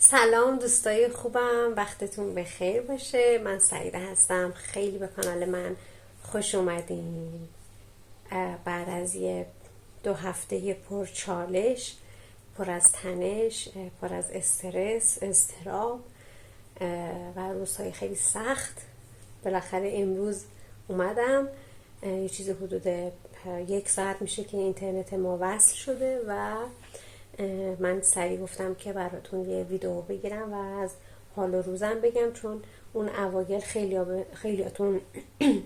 سلام دوستای خوبم، وقتتون بخیر باشه. من سعیده هستم. خیلی به کانال من خوش اومدین. بعد از یه 2 هفته پر چالش، پر از تنش، پر از استرس، اضطراب و روزهای خیلی سخت، بالاخره امروز اومدم. یه چیز حدود 1 ساعت میشه که اینترنت ما وصل شده و من سریع گفتم که براتون یه ویدیو بگیرم و از حال و روزم بگم، چون اون اوایل خیلیاتون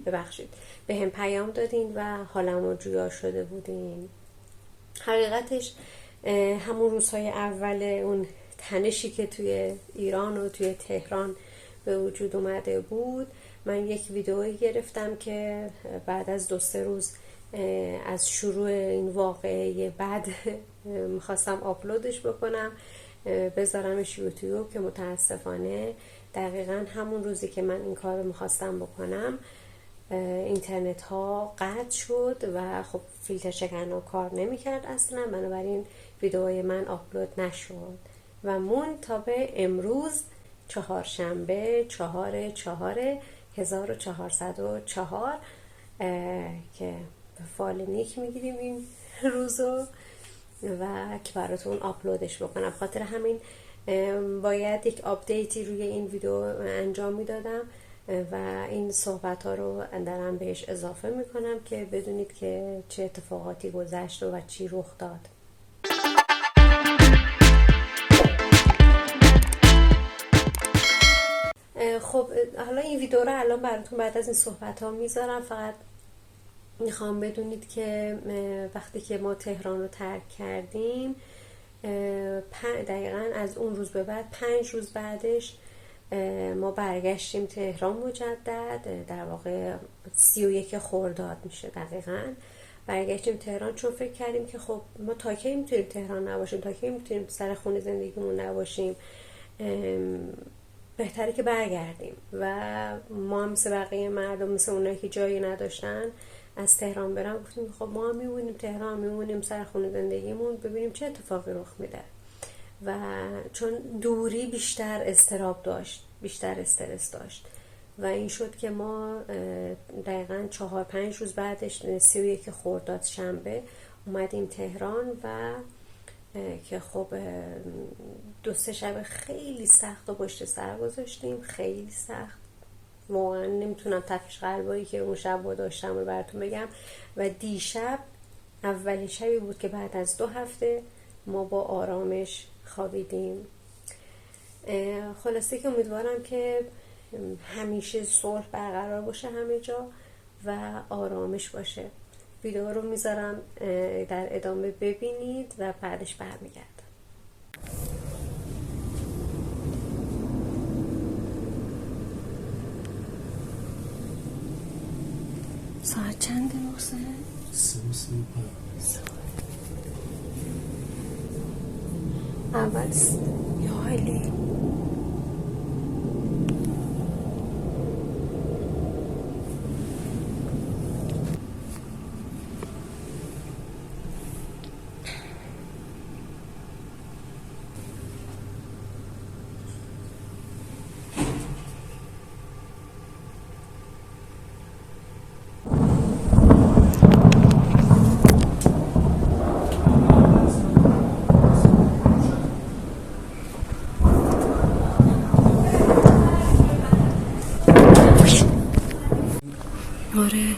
ببخشید به هم پیام دادین و حالمون جویا شده بودین. حقیقتش همون روزهای اول اون تنشی که توی ایران و توی تهران به وجود اومده بود، من یک ویدئویی گرفتم که بعد از 2-3 روز از شروع این واقعه بعد میخواستم آپلودش بکنم، بذارمش یوتیوب، که متاسفانه دقیقا همون روزی که من این کار رو میخواستم بکنم اینترنت ها قطع شد و خب فیلتر شکن کار نمیکرد اصلا، بنابراین ویدئوی من آپلود نشد و مون تا به امروز، چهارشنبه 4/4/1404 که فال نیک میگیریم این روزو و که براتون آپلودش بکنم. خاطر همین باید یک آپدیتی روی این ویدیو انجام میدادم و این صحبت ها رو دارم بهش اضافه میکنم که بدونید که چه اتفاقاتی گذشت و چی رخ داد. خب حالا این ویدیو رو الان براتون بعد از این صحبت ها میذارم. فقط میخوام بدونید که وقتی که ما تهران رو ترک کردیم، دقیقا از اون روز به بعد 5 روز بعدش ما برگشتیم تهران مجدد. در واقع 31 خرداد میشه دقیقا برگشتیم تهران، چون فکر کردیم که خب ما تا کی میتونیم تهران نباشیم، تا کی میتونیم سر خونه زندگیمون نباشیم، بهتره که برگردیم. و ما هم مثل بقیه مردم، مثل اونایی که جایی نداشتن از تهران برن، گفتیم خب ما هم میمونیم تهران، میمونیم سر خونه زندگیمون، ببینیم چه اتفاقی رخ میده. و چون دوری بیشتر اضطراب داشت، بیشتر استرس داشت و این شد که ما دقیقاً 4-5 روز بعدش 31 خرداد شنبه اومدیم تهران و که خب 2-3 شب خیلی سخت و پشت سر گذاشتیم، خیلی سخت. واقعا نمیتونم تپش قلبایی که اون شب با داشتم رو براتون بگم. و دیشب اولین شبی بود که بعد از 2 هفته ما با آرامش خوابیدیم. خلاصه که امیدوارم که همیشه صلح برقرار باشه همه جا و آرامش باشه. ویدیو رو میذارم در ادامه ببینید و بعدش برمیگردم. ساعت چنده محسن؟ 3:35. اول یا حالی آره.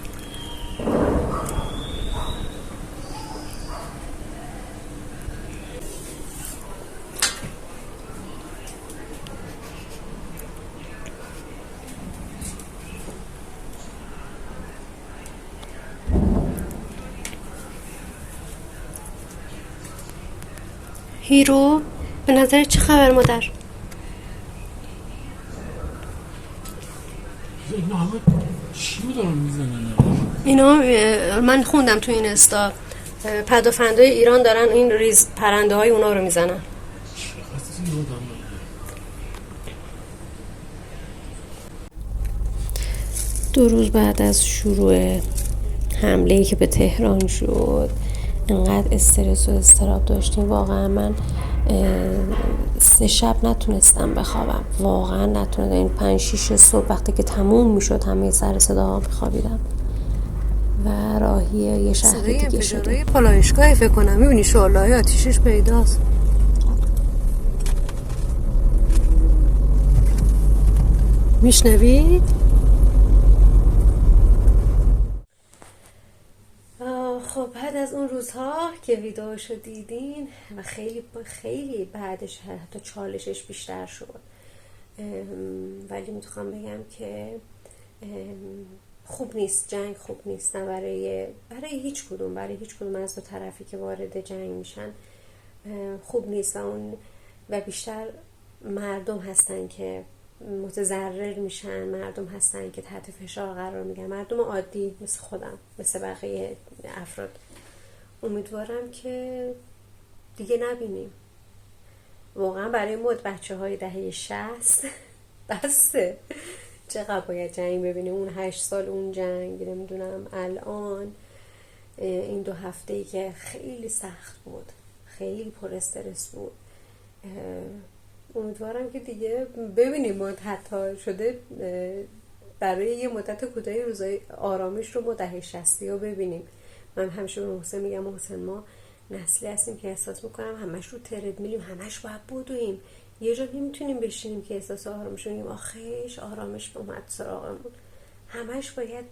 هیرو، به نظر چه خبر مادر؟ اینا همه چی دارن میزنن؟ اینا من خوندم تو این استا پدافندای ایران دارن این ریز پرنده های اونا رو میزنن. چقدر یادم نمیاد. 2 روز بعد از شروع حمله‌ای که به تهران شد، انقدر استرس و اضطراب داشتیم. واقعا من 3 شب نتونستم بخوابم، واقعا نتونستم. این 5-6 صبح وقتی که تموم میشد همه سر صداها میخوابیدم و راهی یه شهر دیگه شدیم. صدای پالایشگاهی فکر کنم، میبینی شعله‌های آتیشش پیداست. میشنوی؟ خب بعد از اون روزها که ویدئوشو دیدین و خیلی خیلی بعدش حتی چالشش بیشتر شد، ولی میخوام بگم که خوب نیست، جنگ خوب نیست، نه برای هیچ کدوم از دو طرفی که وارد جنگ میشن خوب نیست. و بیشتر مردم هستن که متضرر میشن، مردم هستن که تحت فشار قرار میگیرن، مردم عادی مثل خودم، مثل بقیه افراد. امیدوارم که دیگه نبینیم. واقعا برای بچه های دهه 60 بسته. چقدر باید جنگ ببینیم؟ اون 8 سال اون جنگ، نمیدونم الان این 2 هفته‌ای که خیلی سخت بود، خیلی پر استرس بود. امیدوارم که دیگه ببینیم. ما حتی شده برای یه مدت کوتاهی روزای آرامش رو ما دهه 60 رو ببینیم. من همیشه به محسن میگم محسن ما نسلی هستیم که احساس میکنم همش رو تردمیلیم، همش باید بدویم، یه جا نمیتونیم بشینیم که احساس آرامش رو بگیم. آخیش آرامش اومد سراغمون، همش باید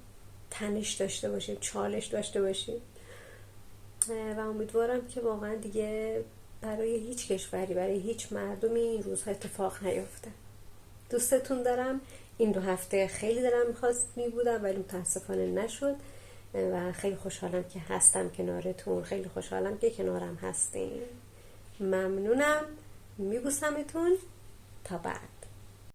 تنش داشته باشیم، چالش داشته باشیم. و امیدوارم که واقعا دیگه برای هیچ کشوری، برای هیچ مردمی این روزها اتفاق نیفته. دوستتون دارم. این 2 هفته خیلی دلم میخواست میبودم ولی متاسفانه نشد و خیلی خوشحالم که هستم کنارتون، خیلی خوشحالم که کنارم هستین. ممنونم، میبوسمتون، تا بعد.